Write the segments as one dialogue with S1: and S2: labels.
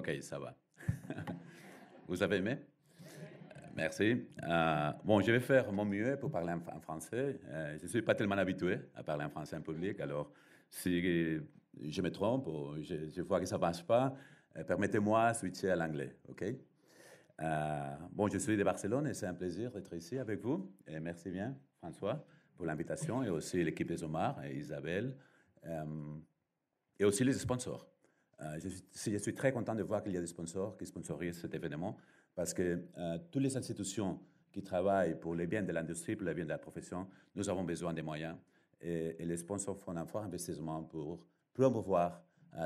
S1: OK, ça va. Vous avez aimé? Merci. Bon, je vais faire mon mieux pour parler en français. Je ne suis pas tellement habitué à parler en français en public, alors si je me trompe ou je vois que ça ne marche pas, permettez-moi de switcher à l'anglais, OK? Bon, je suis de Barcelone et c'est un plaisir d'être ici avec vous. Et merci bien, François, pour l'invitation et aussi l'équipe des Omar et Isabelle et aussi les sponsors. Je suis très content de voir qu'il y a des sponsors qui sponsorisent cet événement parce que toutes les institutions qui travaillent pour le bien de l'industrie, pour le bien de la profession, nous avons besoin des moyens et les sponsors font un fort investissement pour promouvoir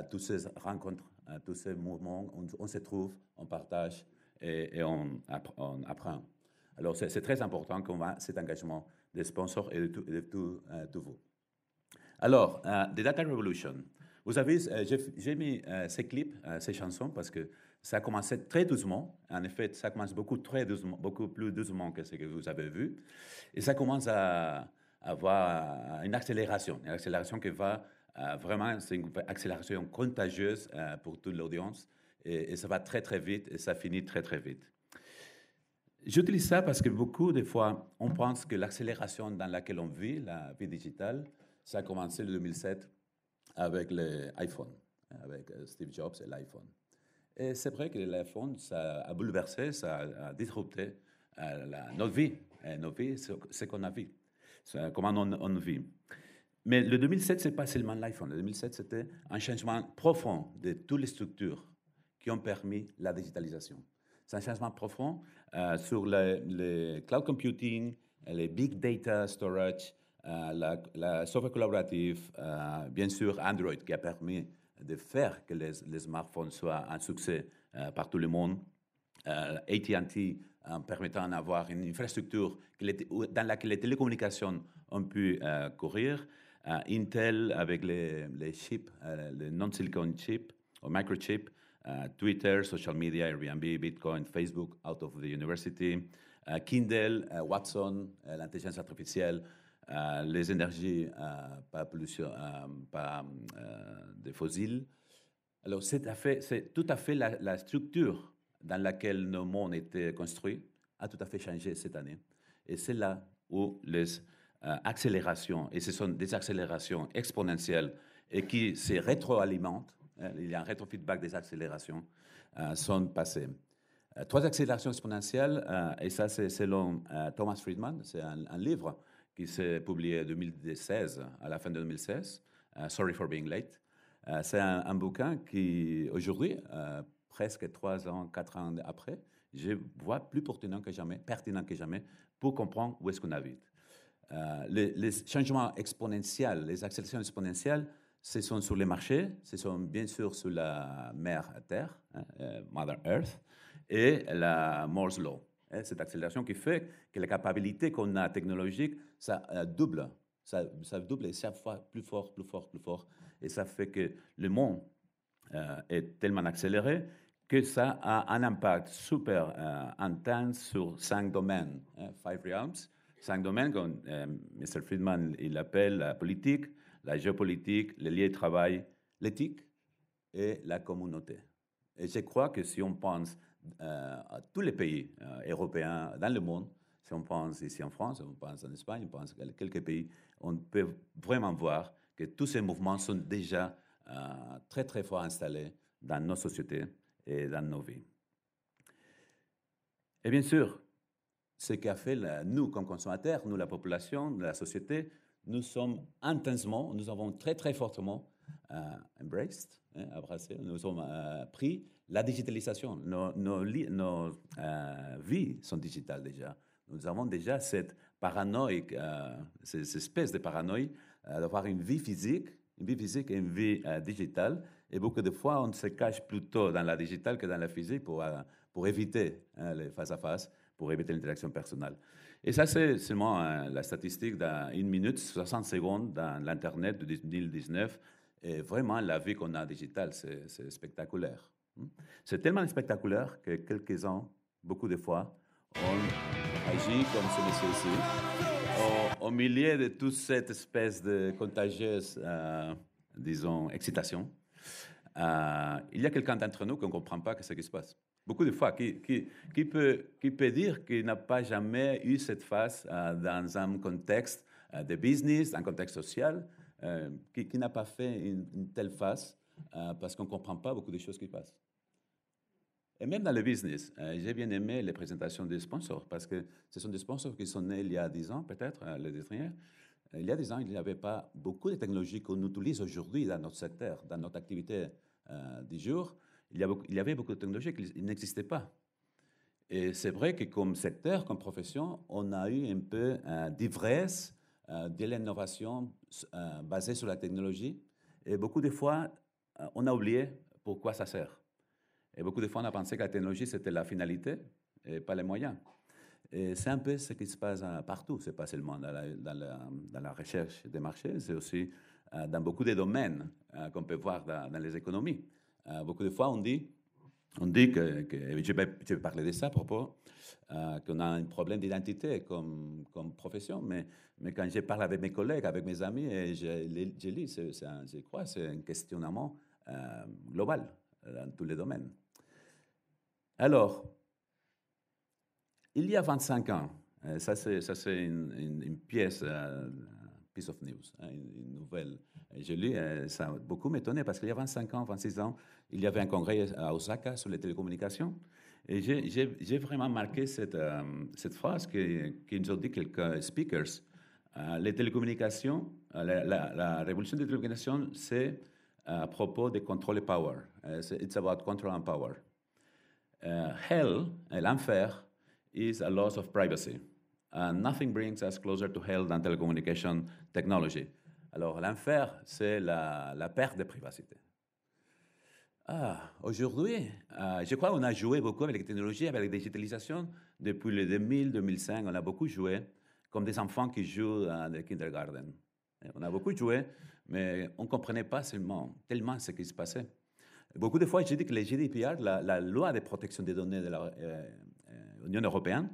S1: toutes ces rencontres, tous ces mouvements où on se trouve, on partage et on apprend. Alors, c'est très important qu'on ait cet engagement des sponsors et de tous vous. Alors, The Data Revolution. Vous savez, j'ai mis ces clips, ces chansons, parce que ça a commencé très doucement. En effet, ça commence très doucement, beaucoup plus doucement que ce que vous avez vu. Et ça commence à avoir une accélération qui va vraiment, c'est une accélération contagieuse pour toute l'audience. Et ça va très, très vite et ça finit très, très vite. J'utilise ça parce que beaucoup de fois, on pense que l'accélération dans laquelle on vit, la vie digitale, ça a commencé en 2007 avec l'iPhone, avec Steve Jobs et l'iPhone. Et c'est vrai que l'iPhone, ça a bouleversé, ça a disrupté notre vie, ce qu'on a vu, comment on vit. Mais le 2007, ce n'est pas seulement l'iPhone. Le 2007, c'était un changement profond de toutes les structures qui ont permis la digitalisation. C'est un changement profond sur le cloud computing, les big data storage, la software collaborative, bien sûr Android qui a permis de faire que les smartphones soient un succès par tout le monde. AT&T en permettant d'avoir une infrastructure dans laquelle les télécommunications ont pu courir. Intel avec les chips, les non-silicon chips, ou microchips. Twitter, social media, Airbnb, Bitcoin, Facebook, out of the university. Kindle, Watson, l'intelligence artificielle. Les énergies pas de fossiles. Alors, c'est tout à fait la structure dans laquelle nos mondes étaient construits a tout à fait changé cette année. Et c'est là où les accélérations, et ce sont des accélérations exponentielles et qui se rétroalimentent, il y a un rétrofeedback des accélérations, sont passées. 3 accélérations exponentielles, et ça c'est selon Thomas Friedman, c'est un livre qui s'est publié en 2016, à la fin de 2016, Sorry for Being Late. C'est un bouquin qui, aujourd'hui, presque 3 ans, 4 ans après, je vois plus pertinent que jamais pour comprendre où est-ce qu'on habite. Les changements exponentiels, les accélérations exponentielles, ce sont sur les marchés, ce sont bien sûr sur la mère Terre, Mother Earth, et la Moore's Law. Cette accélération qui fait que la capacité qu'on a technologique, ça double. Ça double et chaque fois plus fort. Et ça fait que le monde est tellement accéléré que ça a un impact super intense sur 5 domaines, 5 realms. 5 domaines comme Mr. Friedman il appelle la politique, la géopolitique, les liens de travail, l'éthique et la communauté. Et je crois que si on pense à tous les pays européens dans le monde, si on pense ici en France, on pense en Espagne, on pense à quelques pays, on peut vraiment voir que tous ces mouvements sont déjà très, très fort installés dans nos sociétés et dans nos vies. Et bien sûr, ce qu'a fait nous comme consommateurs, nous la population, la société, nous avons très, très fortement embraced, abracé, nous avons pris la digitalisation. Nos vies sont digitales déjà. Nous avons déjà cette paranoïa, cette espèce de paranoïa d'avoir une vie physique et une vie digitale. Et beaucoup de fois, on se cache plutôt dans la digitale que dans la physique pour éviter les face-à-face, pour éviter l'interaction personnelle. Et ça, c'est seulement la statistique dans 1 minute, 60 secondes dans l'Internet de 2019. Et vraiment, la vie qu'on a digitale, c'est spectaculaire. C'est tellement spectaculaire que quelques-uns, beaucoup de fois, on agit comme ce monsieur ici, au milieu de toute cette espèce de contagieuse, disons, excitation. il y a quelqu'un d'entre nous qui ne comprend pas ce qui se passe. Beaucoup de fois, qui peut dire qu'il n'a pas jamais eu cette phase dans un contexte de business, un contexte social, qui n'a pas fait une telle phase parce qu'on ne comprend pas beaucoup de choses qui passent. Et même dans le business, j'ai bien aimé les présentations des sponsors parce que ce sont des sponsors qui sont nés il y a 10 ans, peut-être, les derniers. Il y a 10 ans, il n'y avait pas beaucoup de technologies qu'on utilise aujourd'hui dans notre secteur, dans notre activité du jour. Il y avait beaucoup de technologies qui n'existaient pas. Et c'est vrai que comme secteur, comme profession, on a eu un peu d'ivresse de l'innovation basée sur la technologie. Et beaucoup de fois, on a oublié pourquoi ça sert. Et beaucoup de fois, on a pensé que la technologie, c'était la finalité et pas les moyens. Et c'est un peu ce qui se passe partout. Ce n'est pas seulement dans la recherche des marchés, c'est aussi dans beaucoup de domaines qu'on peut voir dans les économies. Beaucoup de fois, on dit que je vais parler de ça à propos, qu'on a un problème d'identité comme profession, mais quand je parle avec mes collègues, avec mes amis, et je lis, je crois que c'est un questionnement global dans tous les domaines. Alors, il y a 25 ans, ça c'est une pièce, piece of news, une nouvelle. J'ai lu, ça a beaucoup m'étonné parce qu'il y a 25 ans, 26 ans, il y avait un congrès à Osaka sur les télécommunications. Et j'ai vraiment marqué cette phrase qui nous ont dit quelques speakers. Les télécommunications, la révolution des télécommunications, c'est à propos de control et power. It's about control and power. Hell, l'enfer, is a loss of privacy. Nothing brings us closer to hell than telecommunication technology. Alors, l'enfer, c'est la perte de privacité. Aujourd'hui, je crois qu'on a joué beaucoup avec les technologies, avec la digitalisation. Depuis le 2000-2005, on a beaucoup joué comme des enfants qui jouent dans le kindergarten. On a beaucoup joué, mais on ne comprenait pas tellement ce qui se passait. Beaucoup de fois, j'ai dit que les GDPR, la loi de protection des données de l'Union européenne,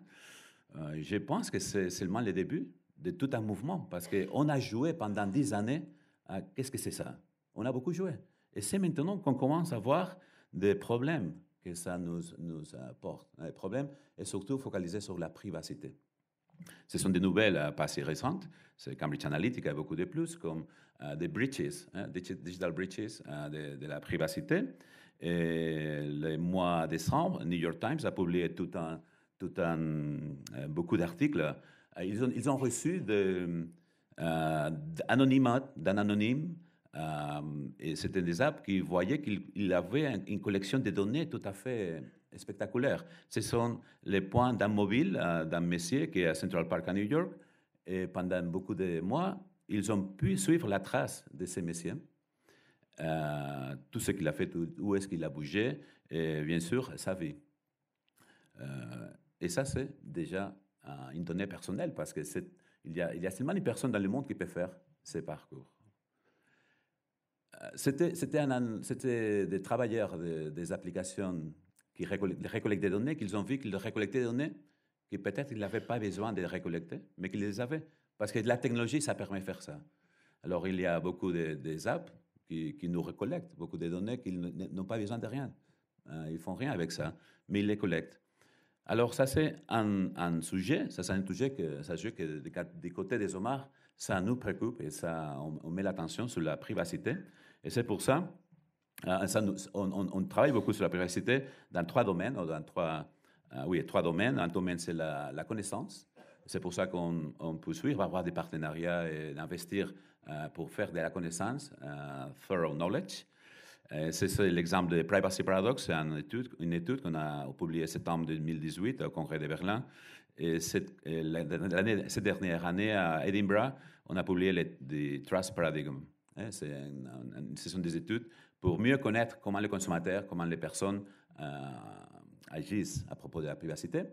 S1: je pense que c'est seulement le début de tout un mouvement, parce qu'on a joué pendant 10 années à qu'est-ce que c'est ça. On a beaucoup joué. Et c'est maintenant qu'on commence à voir des problèmes que ça nous apporte. Les problèmes, et surtout focalisés sur la privacité. Ce sont des nouvelles pas si récentes. C'est Cambridge Analytica, beaucoup de plus, comme des breaches, digital breaches de la privacité. Et le mois de décembre, New York Times a publié beaucoup d'articles. Ils ont reçu d'un anonyme, et c'était des apps qui voyaient qu'il avait une collection de données tout à fait spectaculaire. Ce sont les points d'un mobile, d'un monsieur qui est à Central Park à New York, et pendant beaucoup de mois, ils ont pu suivre la trace de ces messieurs, tout ce qu'il a fait, où est-ce qu'il a bougé, et bien sûr, sa vie. Et ça, c'est déjà une donnée personnelle, parce que il y a seulement une personne dans le monde qui peut faire ces parcours. C'était des travailleurs des applications qui récoltent des données, qu'ils ont vu qu'ils récoltaient des données que peut-être ils n'avaient pas besoin de récolter, mais qu'ils les avaient. Parce que la technologie, ça permet de faire ça. Alors, il y a beaucoup des apps qui nous récoltent beaucoup de données qu'ils n'ont pas besoin de rien. Ils ne font rien avec ça, mais ils les collectent. Alors, ça, c'est un sujet, que du côté des OMAR, ça nous préoccupe et on met l'attention sur la privacité. Et c'est pour ça, on travaille beaucoup sur la privacité dans 3 domaines, trois domaines. Un domaine, c'est la connaissance. C'est pour ça qu'on peut suivre, avoir des partenariats et investir pour faire de la connaissance, thorough knowledge. C'est l'exemple de Privacy Paradox, c'est une étude qu'on a publiée en septembre 2018 au Congrès de Berlin. Et cette dernière année à Edinburgh, on a publié les Trust Paradigm. Ce sont des études pour mieux connaître comment les consommateurs, comment les personnes agissent à propos de la privacité.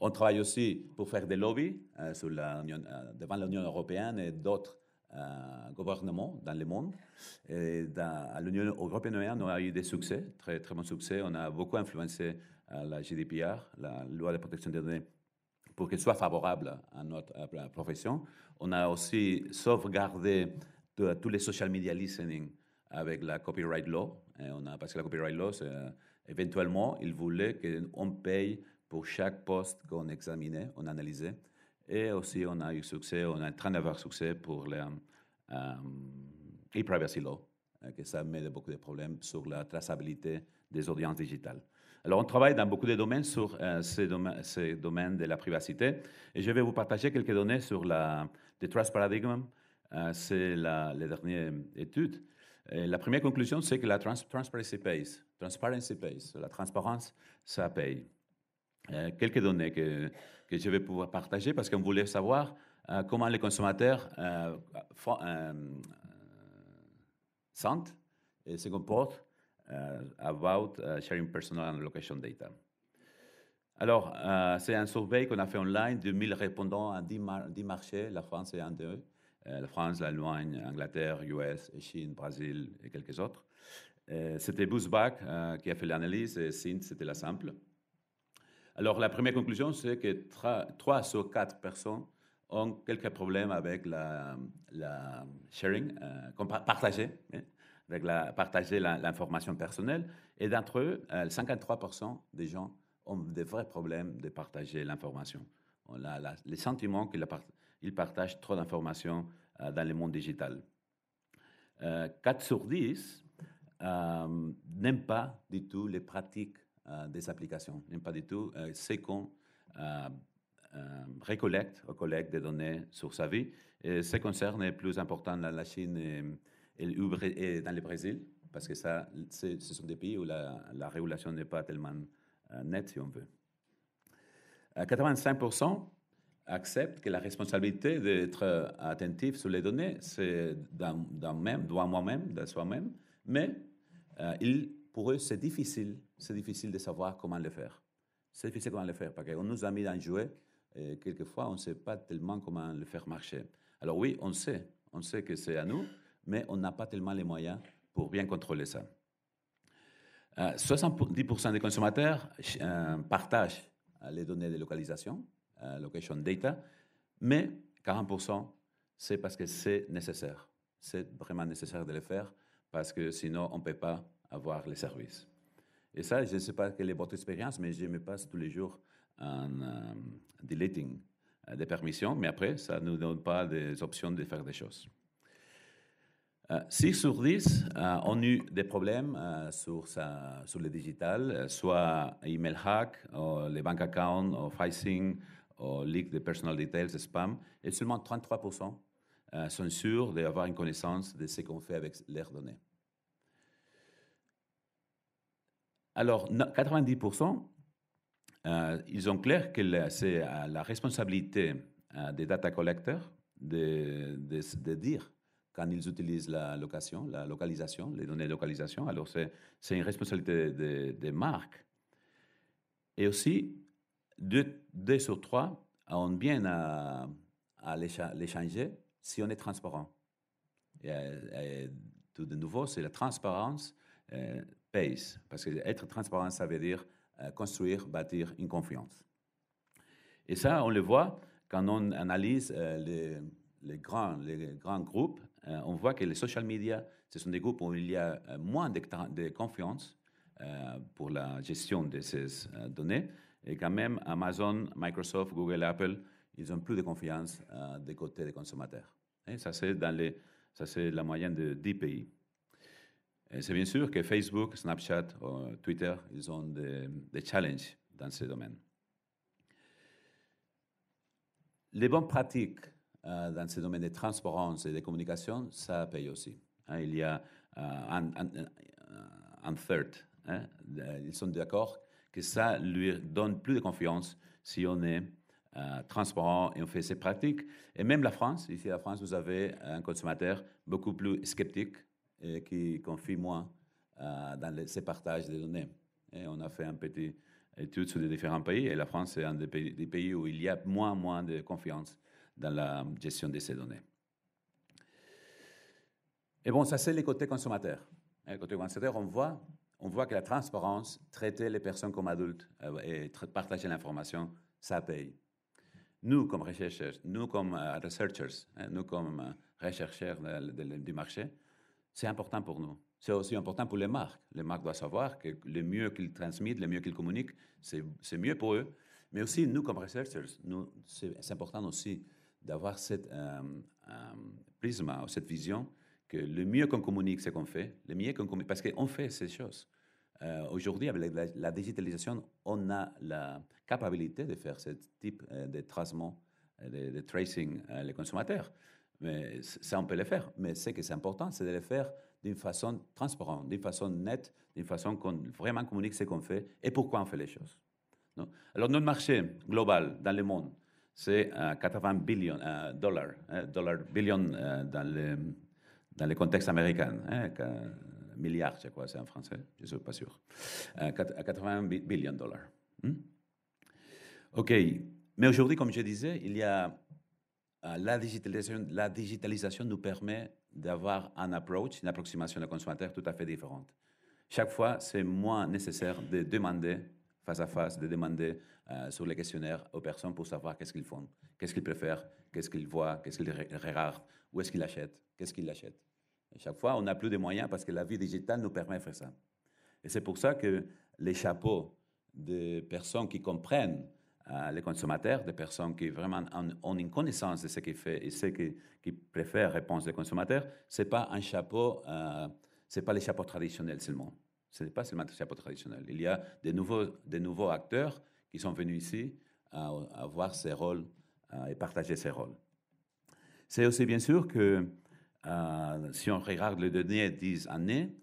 S1: On travaille aussi pour faire des lobbies devant l'Union européenne et d'autres gouvernements dans le monde. Et à l'Union européenne, on a eu des succès, très, très bons succès. On a beaucoup influencé la GDPR, la loi de protection des données, pour qu'elle soit favorable à notre profession. On a aussi sauvegardé tous les social media listening avec la copyright law. Et parce que la copyright law, éventuellement, ils voulaient qu'on paye pour chaque poste qu'on examinait, on analysait. Et aussi, on a eu succès, on est en train d'avoir succès pour le e-privacy law, que ça met beaucoup de problèmes sur la traçabilité des audiences digitales. Alors, on travaille dans beaucoup de domaines sur ces domaines de la privacité. Et je vais vous partager quelques données sur le Trust Paradigm. C'est la dernière étude. Et la première conclusion, c'est que la transparency pays. Transparency pays. La transparence, ça paye. Quelques données que je vais pouvoir partager parce qu'on voulait savoir comment les consommateurs sentent et se comportent about sharing personal and location data. Alors, c'est un survey qu'on a fait online de 1000 répondants à 10 marchés. La France est un d'eux. La France, l'Allemagne, l'Angleterre, US, Chine, Brésil et quelques autres. C'était Boosback qui a fait l'analyse et Sint, c'était la sample. Alors, la première conclusion, c'est que 3 sur 4 personnes ont quelques problèmes avec la sharing, partager l'information personnelle. Et d'entre eux, 53% des gens ont des vrais problèmes de partager l'information. On a les sentiments qu'ils partagent trop d'informations dans le monde digital. 4 sur 10 n'aiment pas du tout les pratiques des applications, n'aiment pas du tout ce qu'on recollecte des données sur sa vie. Et ce concerne est plus important dans la Chine et dans le Brésil, parce que ce sont des pays où la régulation n'est pas tellement nette, si on veut. 85% acceptent que la responsabilité d'être attentif sur les données, c'est de soi-même, mais pour eux, c'est difficile de savoir comment le faire. C'est difficile comment le faire, parce qu'on nous a mis dans un jouet, et quelquefois, on ne sait pas tellement comment le faire marcher. Alors oui, on sait que c'est à nous, mais on n'a pas tellement les moyens pour bien contrôler ça. 70% des consommateurs partagent les données de localisation, location data, mais 40%, c'est parce que c'est nécessaire. C'est vraiment nécessaire de le faire, parce que sinon, on ne peut pas avoir les services. Et ça, je ne sais pas quelle est votre expérience, mais je me passe tous les jours en deleting des permissions, mais après, ça ne nous donne pas des options de faire des choses. 6 sur 10 ont eu des problèmes sur le digital, soit email hack, ou les bank accounts, ou phishing, ou leak de personal details, spam, et seulement 33% sont sûrs d'avoir une connaissance de ce qu'on fait avec leurs données. Alors, 90%, ils ont clair que c'est la responsabilité des data collectors de dire quand ils utilisent la localisation, les données de localisation. Alors, c'est une responsabilité des marques. Et aussi, 2 sur 3 ont bien à les changer si on est transparent. Et tout de nouveau, c'est la transparence pays. Parce que être transparent, ça veut dire construire, bâtir une confiance. Et ça, on le voit quand on analyse les grands groupes. On voit que les social media, ce sont des groupes où il y a moins de confiance pour la gestion de ces données. Et quand même, Amazon, Microsoft, Google, Apple, ils ont plus de confiance des côtés des consommateurs. Et ça, c'est la moyenne de 10 pays. Et c'est bien sûr que Facebook, Snapchat, Twitter, ils ont des challenges dans ces domaines. Les bonnes pratiques dans ces domaines de transparence et de communication, ça paye aussi. Il y a un third. Ils sont d'accord que ça lui donne plus de confiance si on est transparent et on fait ces pratiques. Et même la France, ici à France, vous avez un consommateur beaucoup plus sceptique et qui confie moins dans ces partages de données. Et on a fait une petite étude sur les différents pays, et la France est un des pays où il y a moins de confiance dans la gestion de ces données. Et bon, ça c'est les côtés consommateurs. Les côtés consommateurs, on voit que la transparence, traiter les personnes comme adultes et partager l'information, ça paye. Nous, comme chercheurs, nous comme researchers, nous comme rechercheurs du marché, c'est important pour nous. C'est aussi important pour les marques. Les marques doivent savoir que le mieux qu'ils transmettent, le mieux qu'ils communiquent, c'est mieux pour eux. Mais aussi, nous, comme researchers, c'est important aussi d'avoir cette prisme, cette vision, que le mieux qu'on communique ce qu'on fait, le mieux qu'on communique, parce qu'on fait ces choses. Aujourd'hui, avec la digitalisation, on a la capacité de faire ce type de tracement, de tracing les consommateurs. Mais ça, on peut le faire. Mais ce qui est important, c'est de le faire d'une façon transparente, d'une façon nette, d'une façon qu'on vraiment communique ce qu'on fait et pourquoi on fait les choses. Non? Alors, notre marché global dans le monde, c'est 80 billions dollars, billions dans le contexte américain. Milliards, c'est quoi, c'est en français? Je ne suis pas sûr. 80 billions dollars. OK. Mais aujourd'hui, comme je disais, il y a la digitalisation nous permet d'avoir un approach, une approximation des consommateurs tout à fait différente. Chaque fois, c'est moins nécessaire de demander face à face, de demander sur les questionnaires aux personnes pour savoir qu'est-ce qu'ils font, qu'est-ce qu'ils préfèrent, qu'est-ce qu'ils voient, qu'est-ce qu'ils regardent, où est-ce qu'ils achètent, qu'est-ce qu'ils achètent. Et chaque fois, on n'a plus de moyens parce que la vie digitale nous permet de faire ça. Et c'est pour ça que les chapeaux de personnes qui comprennent les consommateurs, des personnes qui vraiment ont une connaissance de ce qu'ils font et ce qui préfèrent répondre des consommateurs, c'est pas un chapeau, c'est pas les chapeaux traditionnels seulement. Ce n'est pas seulement des chapeaux traditionnels. Il y a des nouveaux acteurs qui sont venus ici à voir ces rôles et partager ces rôles. C'est aussi bien sûr que si on regarde les dernières 10 années,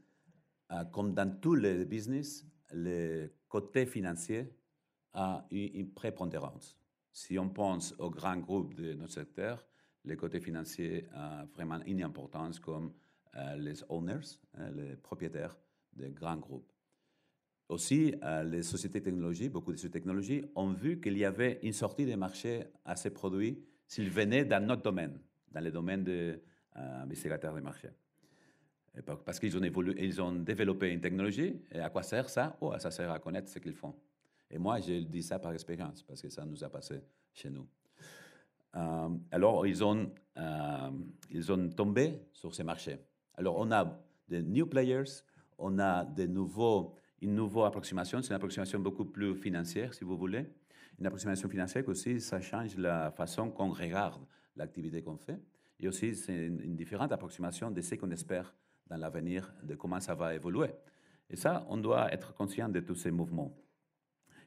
S1: comme dans tous les business, le côté financier a eu une prépondérance. Si on pense aux grands groupes de notre secteur, le côté financier a vraiment une importance comme les owners, les propriétaires des grands groupes. Aussi, les sociétés technologiques, beaucoup de sociétés technologiques, ont vu qu'il y avait une sortie des marchés à ces produits s'ils venaient dans notre domaine, dans le domaine des investigateurs des marchés. Parce qu'ils ont évolué, ils ont développé une technologie, et à quoi sert ça? Oh, ça sert à connaître ce qu'ils font. Et moi, je dis ça par expérience, parce que ça nous a passé chez nous. Alors, ils ont tombé sur ces marchés. Alors, on a des new players, on a une nouvelle approximation, c'est une approximation beaucoup plus financière, si vous voulez. Une approximation financière aussi, ça change la façon qu'on regarde l'activité qu'on fait. Et aussi, c'est une différente approximation de ce qu'on espère dans l'avenir, de comment ça va évoluer. Et ça, on doit être conscient de tous ces mouvements.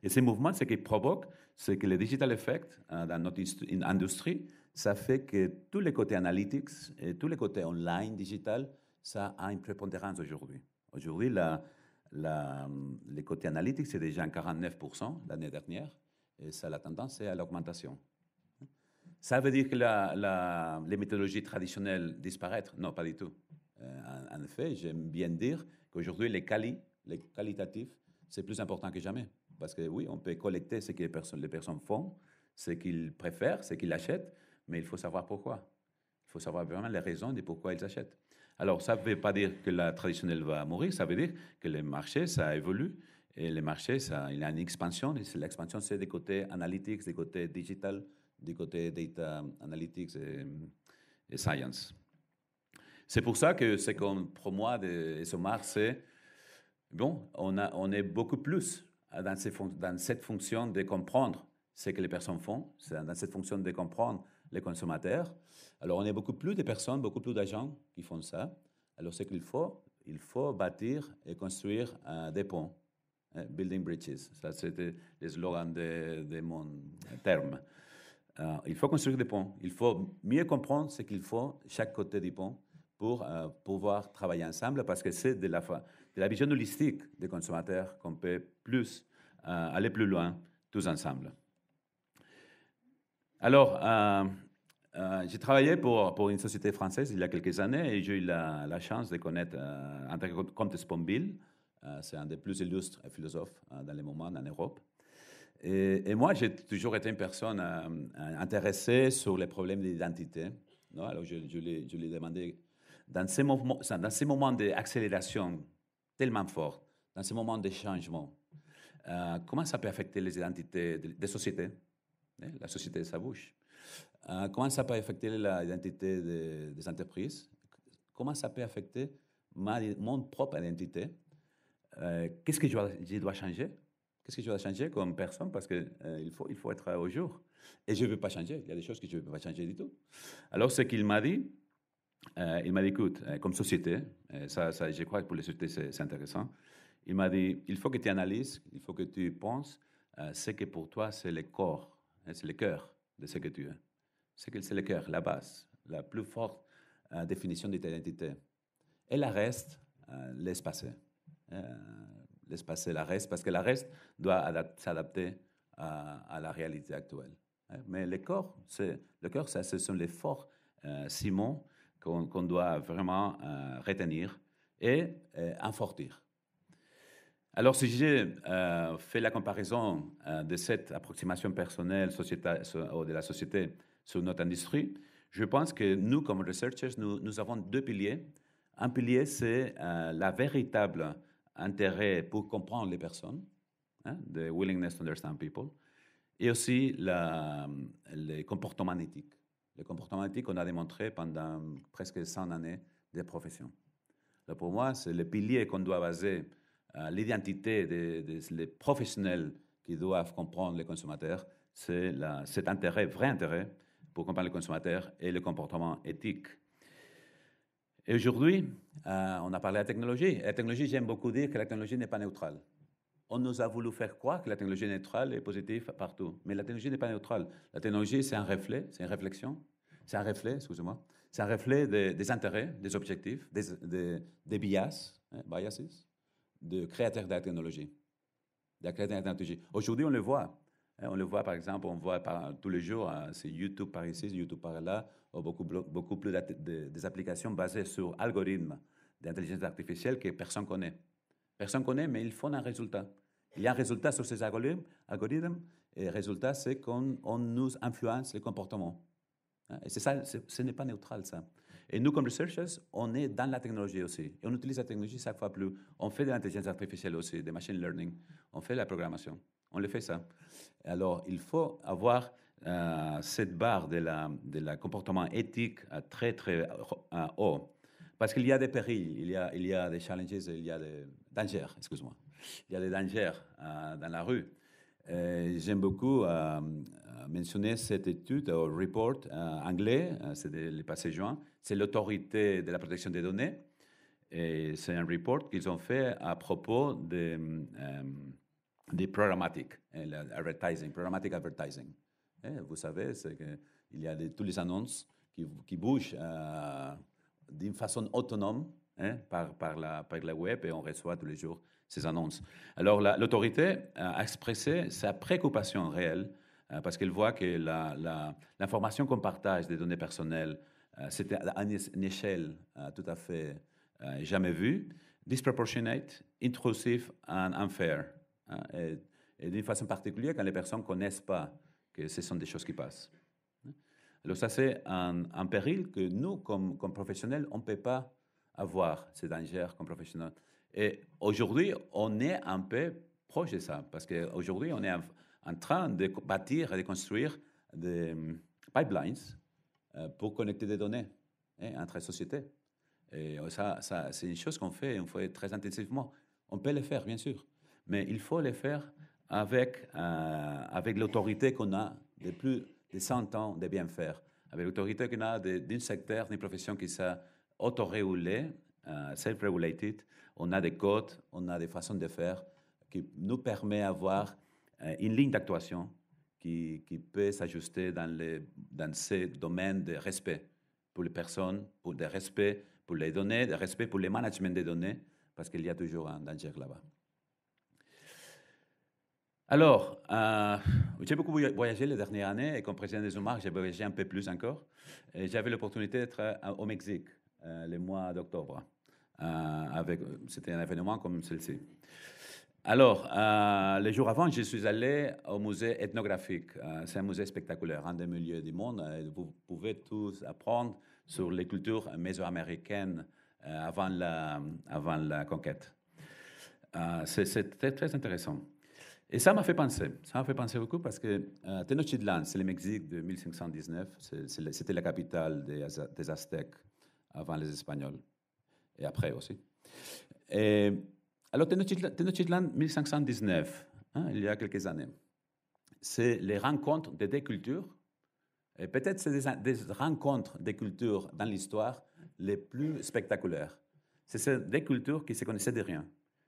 S1: Et ces mouvements, ce qu'ils provoquent, c'est que le digital effect dans notre industrie, ça fait que tous les côtés analytics et tous les côtés online, digital, ça a une prépondérance aujourd'hui. Aujourd'hui, les côtés analytics, c'est déjà 49% l'année dernière, et ça, la tendance, c'est à l'augmentation. Ça veut dire que les méthodologies traditionnelles disparaître? Non, pas du tout. En effet, j'aime bien dire qu'aujourd'hui, les qualitatifs, c'est plus important que jamais. Parce que oui, on peut collecter ce que les personnes font, ce qu'ils préfèrent, ce qu'ils achètent, mais il faut savoir pourquoi. Il faut savoir vraiment les raisons de pourquoi ils achètent. Alors, ça ne veut pas dire que la traditionnelle va mourir, ça veut dire que les marchés, ça évolue, et les marchés, il y a une expansion, et l'expansion, c'est des côtés analytics, des côtés digital, des côtés data analytics et science. C'est pour ça que ce qu'on promeut de ESOMAR, c'est, bon, on est beaucoup plus dans cette fonction de comprendre ce que les personnes font, dans cette fonction de comprendre les consommateurs. Alors, on est beaucoup plus de personnes, beaucoup plus d'agents qui font ça. Alors, ce qu'il faut, il faut bâtir et construire des ponts, building bridges. Ça, c'était le slogan de mon terme. Il faut construire des ponts. Il faut mieux comprendre ce qu'il faut chaque côté du pont pour pouvoir travailler ensemble, parce que c'est de la vision holistique des consommateurs qu'on peut aller plus loin tous ensemble. Alors, j'ai travaillé pour une société française il y a quelques années et j'ai eu la chance de connaître André Comte-Sponville. C'est un des plus illustres philosophes dans le moment en Europe. Et moi, j'ai toujours été une personne intéressée sur les problèmes d'identité. Alors, je lui ai demandé, dans ces moments d'accélération tellement forts, dans ces moments de changement, comment ça peut affecter les identités des sociétés? La société, ça bouge. Comment ça peut affecter l'identité des entreprises? Comment ça peut affecter mon propre identité. Qu'est-ce que je dois changer? Qu'est-ce que je dois changer comme personne? Parce qu'il il faut être au jour. Et je ne veux pas changer. Il y a des choses que je ne veux pas changer du tout. Alors, ce qu'il m'a dit, écoute, comme société, je crois que pour les sociétés, c'est intéressant. Il m'a dit, il faut que tu analyses, il faut que tu penses ce que pour toi, c'est le corps, c'est le cœur de ce que tu es. C'est le cœur, la base, la plus forte définition de ta identité. Et la reste, laisse passer. Laisse passer la reste, parce que la reste doit s'adapter à la réalité actuelle. Mais le cœur, ce sont les forts ciments qu'on doit vraiment retenir et enfortir. Alors, si j'ai fait la comparaison de cette approximation personnelle de la société sur notre industrie, je pense que nous, comme researchers, nous avons deux piliers. Un pilier, c'est la véritable intérêt pour comprendre les personnes, the willingness to understand people, et aussi les comportements éthiques. Les comportements éthiques qu'on a démontré pendant presque 100 années de profession. Alors pour moi, c'est le pilier qu'on doit baser l'identité des professionnels qui doivent comprendre les consommateurs, c'est cet intérêt, vrai intérêt, pour comprendre les consommateurs et le comportement éthique. Et aujourd'hui, on a parlé de la technologie. La technologie, j'aime beaucoup dire que la technologie n'est pas neutrale. On nous a voulu faire croire que la technologie est neutrale et positive partout. Mais la technologie n'est pas neutrale. La technologie, c'est un reflet, c'est une réflexion. C'est un reflet, excusez-moi. C'est un reflet des intérêts, des objectifs, des biases, de créateurs de la technologie. Aujourd'hui, on le voit. On le voit, par exemple, on voit tous les jours, c'est YouTube par ici, YouTube par là, beaucoup plus des applications basées sur algorithmes d'intelligence artificielle que personne ne connaît. Personne ne connaît, mais ils font un résultat. Il y a un résultat sur ces algorithmes, et le résultat, c'est qu'on nous influence les comportements. Et c'est ça, ce n'est pas neutral, ça. Et nous, comme researchers, on est dans la technologie aussi. Et on utilise la technologie chaque fois plus. On fait de l'intelligence artificielle aussi, des machine learning. On fait la programmation. On le fait ça. Alors, il faut avoir cette barre de la comportement éthique très, très haut. Parce qu'il y a des périls, il y a des challenges, il y a des dangers, excuse-moi. Il y a des dangers dans la rue. J'aime beaucoup mentionner cette étude, au report anglais, c'est le passé juin, c'est l'autorité de la protection des données. Et c'est un report qu'ils ont fait à propos des programmatic, programmatic advertising. Vous savez, c'est qu'il y a toutes les annonces qui bougent d'une façon autonome par la web et on reçoit tous les jours ces annonces. Alors, l'autorité a expressé sa préoccupation réelle parce qu'elle voit que l'information qu'on partage des données personnelles, c'était à une échelle tout à fait jamais vue, disproportionate, intrusive et unfair. Et d'une façon particulière quand les personnes ne connaissent pas que ce sont des choses qui passent. Alors ça, c'est un péril que nous, comme professionnels, on ne peut pas avoir, ces dangers comme professionnels. Et aujourd'hui, on est un peu proche de ça, parce qu'aujourd'hui, on est en train de bâtir et de construire des pipelines pour connecter des données entre sociétés. Et ça c'est une chose qu'on fait très intensivement. On peut le faire, bien sûr, mais il faut le faire avec l'autorité qu'on a de plus de 100 ans de bien faire, avec l'autorité qu'on a d'un secteur, d'une profession qui s'est autorégulée, self-regulated. On a des codes, on a des façons de faire qui nous permettent d'avoir une ligne d'actuation qui peut s'ajuster dans ces domaines de respect pour les personnes, de respect pour les données, de respect pour le management des données, parce qu'il y a toujours un danger là-bas. Alors, j'ai beaucoup voyagé les dernières années et comme président des UMAR, j'ai voyagé un peu plus encore. J'avais l'opportunité d'être au Mexique le mois d'octobre. C'était un événement comme celui-ci. Alors, les jours avant, je suis allé au musée ethnographique. C'est un musée spectaculaire, un des milieux du monde. Vous pouvez tous apprendre sur les cultures mésoaméricaines avant la conquête. C'est très, très intéressant. Et ça m'a fait penser beaucoup parce que Tenochtitlan, c'est le Mexique de 1519, c'était la capitale des Aztèques avant les Espagnols. et après aussi. Et, alors, Tenochtitlan 1519, hein, il y a quelques années, c'est les rencontres de deux cultures, et peut-être c'est des rencontres des cultures dans l'histoire les plus spectaculaires. C'est ces deux cultures qui ne se connaissaient de rien.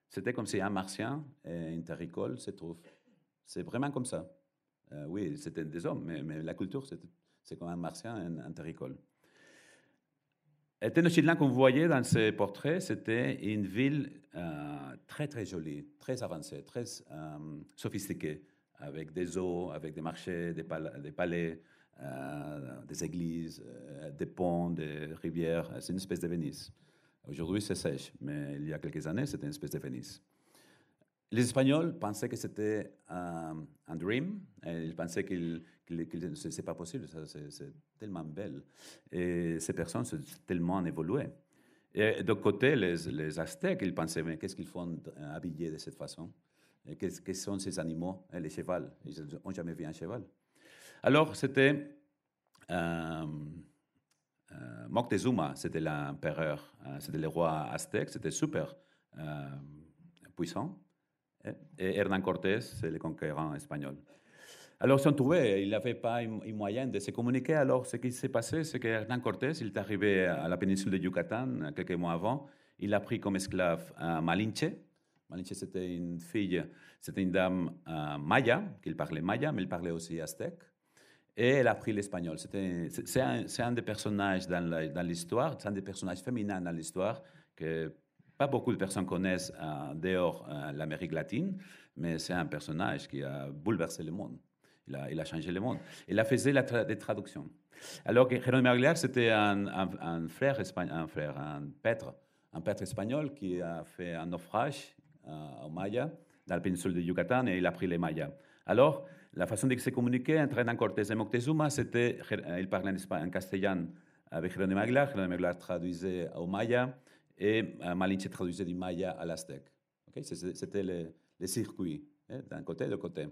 S1: C'était comme si un martien et un terricole se trouvent. C'est vraiment comme ça. Oui, c'était des hommes, mais la culture, c'est comme un martien et un terricole. Et Tenochtitlan, comme vous voyez dans ces portraits, c'était une ville très, très jolie, très avancée, très sophistiquée, avec des eaux, avec des marchés, des palais, des églises, des ponts, des rivières. C'est une espèce de Venise. Aujourd'hui, c'est sèche, mais il y a quelques années, c'était une espèce de Venise. Les Espagnols pensaient que c'était un dream, et ils pensaient que c'est pas possible, c'est tellement belle. Et ces personnes sont tellement évoluées. Et de côté, les Aztèques, ils pensaient, mais qu'est-ce qu'ils font habillés de cette façon? Quels sont ces animaux? Et les chevals, ils n'ont jamais vu un cheval. Alors, c'était Moctezuma, c'était l'empereur, c'était le roi aztèque, c'était super puissant. Et Hernán Cortés, c'est le conquérant espagnol. Alors, ils sont trouvés, il n'avait pas un moyen de se communiquer. Alors, ce qui s'est passé, c'est que Hernán Cortés, il est arrivé à la péninsule de Yucatan quelques mois avant. Il a pris comme esclave Malinche. Malinche, c'était une fille, c'était une dame maya, qui parlait maya, mais il parlait aussi aztèque. Et elle a appris l'espagnol. C'est un des personnages dans l'histoire, c'est un des personnages féminins dans l'histoire que pas beaucoup de personnes connaissent dehors l'Amérique latine, mais c'est un personnage qui a bouleversé le monde. Il a changé le monde. Il a fait des traductions. Alors que Jerónimo Aguilar, c'était un pêtre espagnol qui a fait un naufrage au Maya, dans la péninsule de Yucatan, et il a pris les Mayas. Alors, la façon de se communiquer entre Hernán Cortés et Moctezuma, c'était, il parlait en castellan avec Jerónimo Aguilar traduisait au Maya, et Malinche traduisait du Maya à l'Aztèque. Okay? C'était les circuits, d'un côté et de l'autre côté.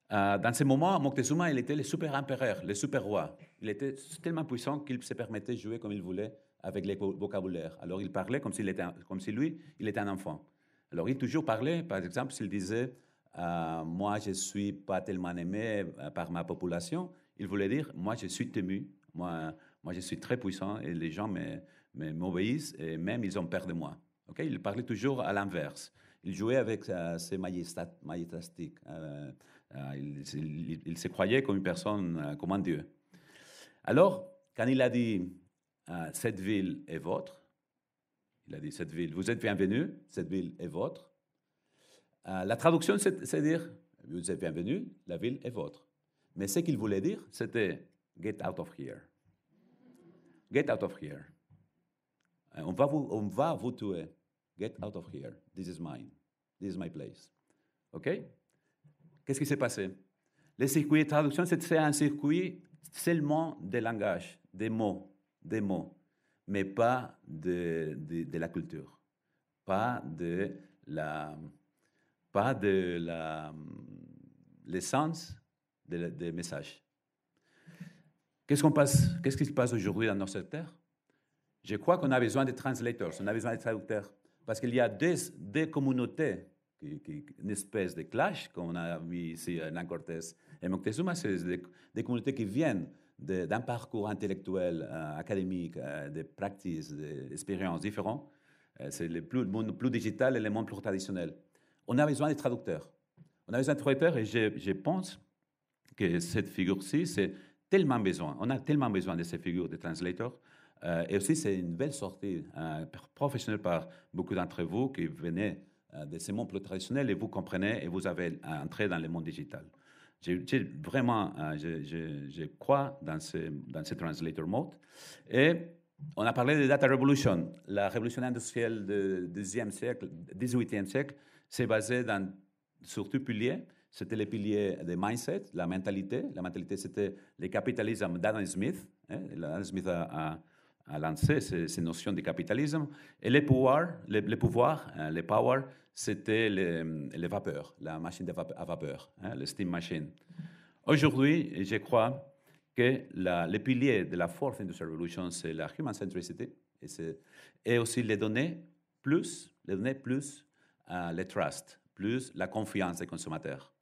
S1: Dans ce moment, Moctezuma, il était le super empereur, le super roi. Il était tellement puissant qu'il se permettait de jouer comme il voulait avec les vocabulaires. Alors, il parlait comme si lui, il était un enfant. Alors, il toujours parlait, par exemple, s'il disait moi, je ne suis pas tellement aimé par ma population, il voulait dire moi, je suis temu, moi, je suis très puissant et les gens m'obéissent et même ils ont peur de moi. Okay? Il parlait toujours à l'inverse. Il jouait avec ses majestés. Il se croyait comme une personne, comme un dieu. Alors, quand il a dit cette ville est vôtre, il a dit cette ville, vous êtes bienvenus, cette ville est vôtre. La traduction, c'est dire vous êtes bienvenus, la ville est vôtre. Mais ce qu'il voulait dire, c'était get out of here. Get out of here. On va vous tuer. Get out of here. This is mine. This is my place. OK? Qu'est-ce qui s'est passé? Le circuit de traduction, c'est un circuit seulement de langage, des mots, mais pas de la culture, pas de l'essence des messages. Qu'est-ce qui se passe aujourd'hui dans notre secteur? Je crois qu'on a besoin de translators, on a besoin de traducteurs, parce qu'il y a des communautés, une espèce de clash, comme on a vu ici Hernán Cortés et Moctezuma, c'est des communautés qui viennent d'un parcours intellectuel, académique, de pratiques, d'expériences différentes. C'est le monde plus digital et le monde plus traditionnel. On a besoin de traducteurs. On a besoin de traducteurs et je pense que cette figure-ci, c'est tellement besoin. On a tellement besoin de ces figures de translators. Et aussi, c'est une belle sortie professionnelle par beaucoup d'entre vous qui venez de ces mondes plus traditionnels et vous comprenez et vous avez entré dans le monde digital. Je crois dans ce translator mode. Et on a parlé de Data Revolution. La révolution industrielle du 18e siècle, c'est basé sur deux piliers. C'était les piliers de mindset, la mentalité. La mentalité, c'était le capitalisme d'Adam Smith. Adam Smith a lancé ces notions de capitalisme. Et les pouvoirs, c'était les vapeurs, la machine à vapeur, le steam machine. Aujourd'hui, je crois que les piliers de la Fourth Industrial Revolution, c'est la human centricity et aussi les données plus les trust, plus la confiance des consommateurs.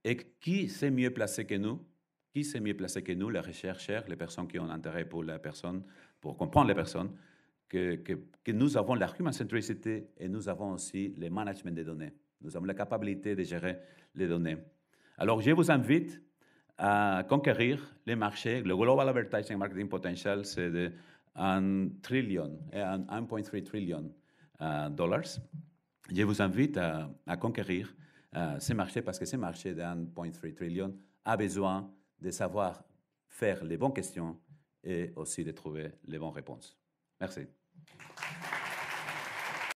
S1: Et qui c'est mieux placé que nous? Qui c'est mieux placé que nous, les chercheurs, les personnes qui ont intérêt pour la personne, pour comprendre les personnes, que nous avons la human centricity et nous avons aussi le management des données. Nous avons la capacité de gérer les données. Alors, je vous invite à conquérir les marchés. Le Global Advertising Marketing Potential, c'est de 1,3 trillion dollars. Je vous invite à conquérir ces marchés parce que ces marchés de 1,3 trillion a besoin de savoir faire les bonnes questions et aussi de trouver les bonnes réponses. Merci.